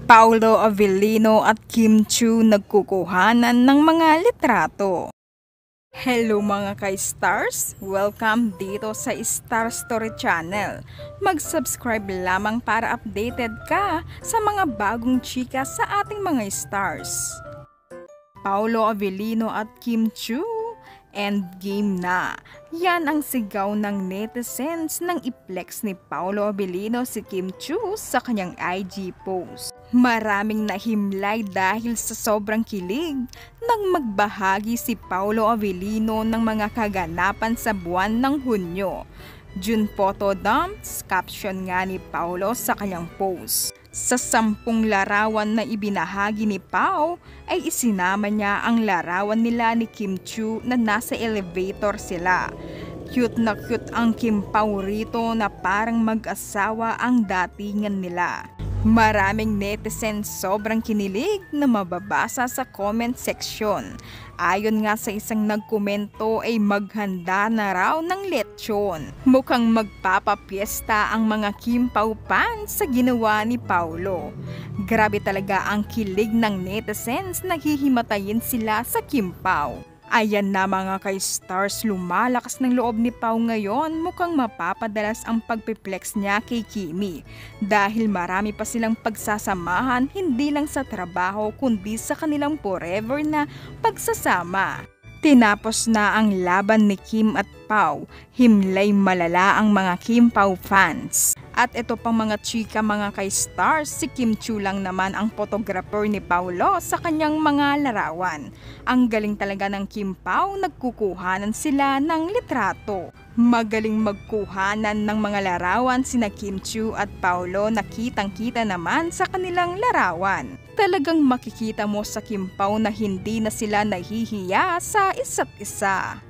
Paolo Avellino at Kim Chiu nagkukuhanan ng mga litrato. Hello mga ka-stars! Welcome dito sa Star Story Channel. Mag-subscribe lamang para updated ka sa mga bagong chika sa ating mga stars. Paolo Avellino at Kim Chiu, endgame na. Yan ang sigaw ng netizens nang i-flex ni Paolo Avellino si Kim Chiu sa kanyang IG post. Maraming nahimlay dahil sa sobrang kilig nang magbahagi si Paolo Avellino ng mga kaganapan sa buwan ng Hunyo. June photo dumps, caption nga ni Paolo sa kanyang post. Sa 10 larawan na ibinahagi ni Pao ay isinama niya ang larawan nila ni Kim Chiu na nasa elevator sila. Cute na cute ang Kim Pao rito na parang mag-asawa ang datingan nila. Maraming netizens sobrang kinilig na mababasa sa comment section. Ayon nga sa isang nagkomento ay maghanda na raw ng lechon. Mukhang magpapapiesta ang mga Kim Pao fans sa ginawa ni Paolo. Grabe talaga ang kilig ng netizens, naghihimatayin sila sa Kim Pao. Ayan na mga ka-stars, lumalakas ng loob ni Pao ngayon, mukhang mapapadalas ang pagpiplex niya kay Kimi. Dahil marami pa silang pagsasamahan, hindi lang sa trabaho kundi sa kanilang forever na pagsasama. Tinapos na ang laban ni Kim at Pao, himlay malala ang mga Kim Pao fans. At ito pang mga chika mga ka-stars, si Kim Chiu lang naman ang photographer ni Paolo sa kanyang mga larawan. Ang galing talaga ng Kim Pao, nagkukuhanan sila ng litrato. Magaling magkuhanan ng mga larawan sina Kim Chiu at Paolo na kitang-kita naman sa kanilang larawan. Talagang makikita mo sa Kim Pao na hindi na sila nahihiya sa isa't isa.